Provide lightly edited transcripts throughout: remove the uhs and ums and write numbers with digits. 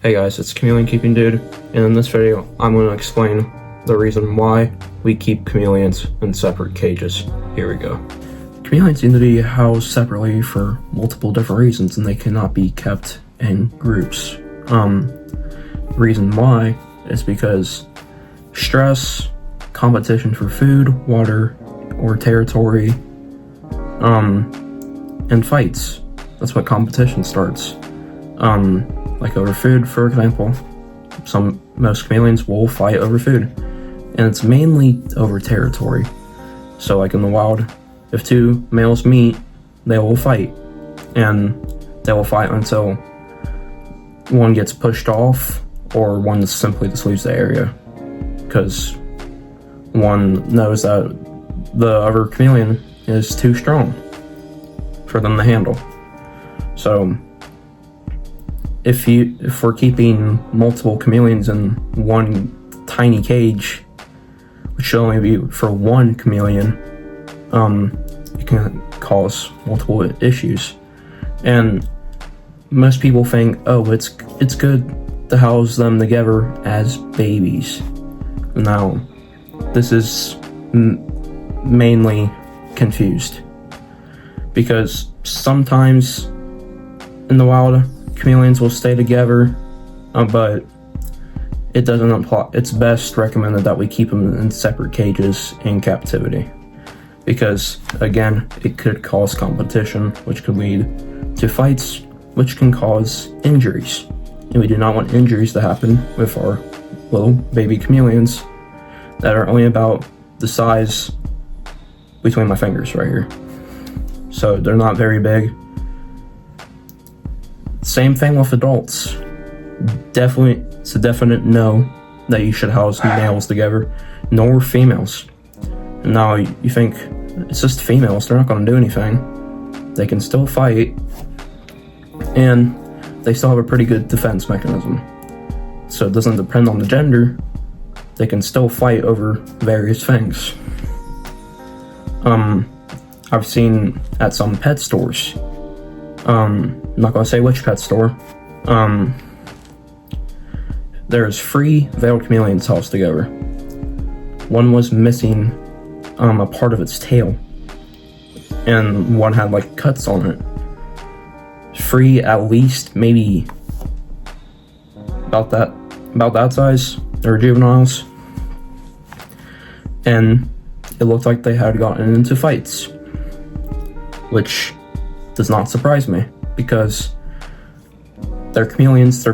Hey guys, it's Chameleon Keeping Dude, and in this video, I'm going to explain the reason why we keep chameleons in separate cages. Here we go. Chameleons need to be housed separately for multiple different reasons, and they cannot be kept in groups. Reason why is because stress, competition for food, water, or territory, and fights. That's what competition starts. Like over food, for example. Most chameleons will fight over food, and it's mainly over territory. So like in the wild, if two males meet, they will fight, and they will fight until one gets pushed off or one simply just leaves the area, because one knows that the other chameleon is too strong for them to handle. So if we're keeping multiple chameleons in one tiny cage, which should only be for one chameleon, it can cause multiple issues. And most people think, oh, it's good to house them together as babies. Now, this is mainly confused, because sometimes in the wild, chameleons will stay together, but it doesn't apply. It's best recommended that we keep them in separate cages in captivity, because again, it could cause competition, which could lead to fights, which can cause injuries, and we do not want injuries to happen with our little baby chameleons that are only about the size between my fingers right here. So they're not very big. Same thing with adults. It's a definite no that you should house males together, nor females. Now you think it's just females, they're not going to do anything. They can still fight, and they still have a pretty good defense mechanism. So it doesn't depend on the gender. They can still fight over various things. I've seen at some pet stores, I'm not gonna say which pet store, there's 3 veiled chameleons housed together. One was missing a part of its tail, and one had like cuts on it. 3 at least, maybe about that size. They were juveniles, and it looked like they had gotten into fights, which does not surprise me, because they're chameleons. They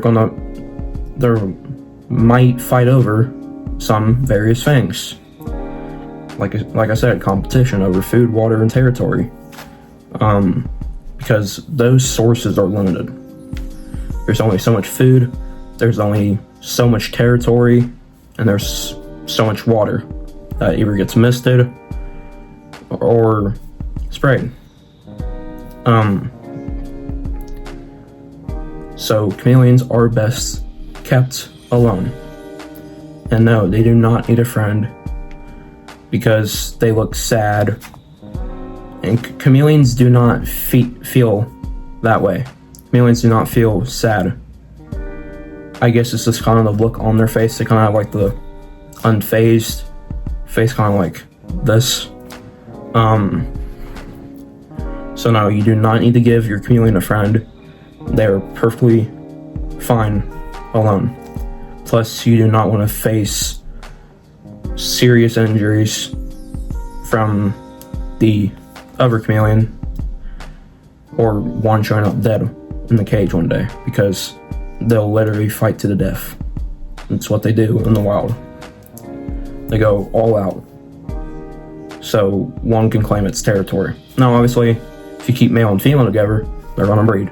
might fight over some various things, like I said, competition over food, water, and territory, because those sources are limited. There's only so much food, there's only so much territory, and there's so much water that either gets misted or sprayed. So chameleons are best kept alone. And no, they do not need a friend, because they look sad. And chameleons do not feel that way. Chameleons do not feel sad. I guess it's just kind of the look on their face. They kind of have like the unfazed face, kind of like this. So no, you do not need to give your chameleon a friend. They are perfectly fine alone. Plus, you do not want to face serious injuries from the other chameleon, or one showing up dead in the cage one day, because they'll literally fight to the death. It's what they do in the wild. They go all out, so one can claim its territory. Now, obviously, if you keep male and female together, they're gonna breed.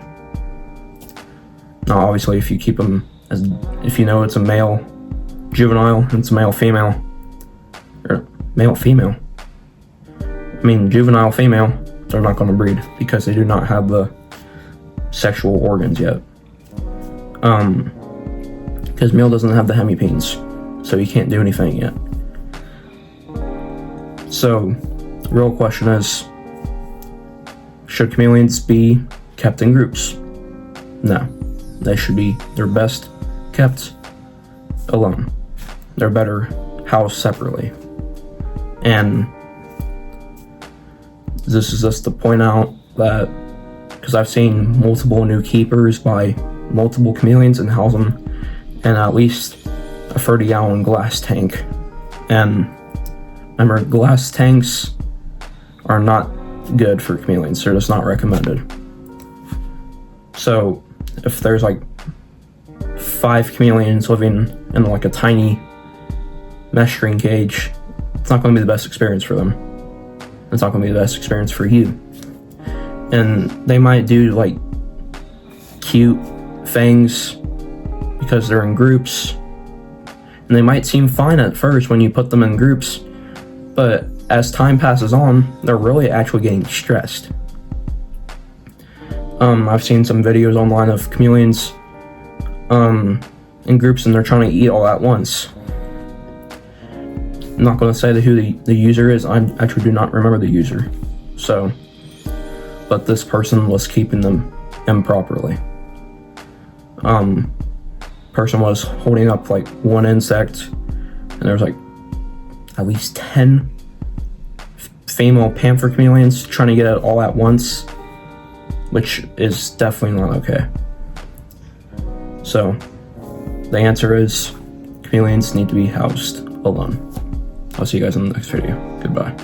Now, obviously, if you keep them if you know it's a male juvenile and it's a male female, or male female, juvenile female, they're not gonna breed, because they do not have the sexual organs yet. Because male doesn't have the hemipenes, so he can't do anything yet. So, the real question is, should chameleons be kept in groups? No. They should be, they're best kept alone. They're better housed separately. And this is just to point out that, because I've seen multiple new keepers buy multiple chameleons and house them in at least a 30-gallon glass tank. And remember, glass tanks are not good for chameleons. They're just not recommended. So if there's like 5 chameleons living in like a tiny mesh screen cage, it's not going to be the best experience for them. It's not going to be the best experience for you. And they might do like cute things because they're in groups, and they might seem fine at first when you put them in groups, but as time passes on, they're really actually getting stressed. I've seen some videos online of chameleons in groups, and they're trying to eat all at once. I'm not going to say who the user is. I actually do not remember the user. So, but this person was keeping them improperly. Person was holding up like one insect, and there was like at least 10 female panther chameleons trying to get it all at once, which is definitely not okay. So the answer is chameleons need to be housed alone. I'll see you guys in the next video. Goodbye.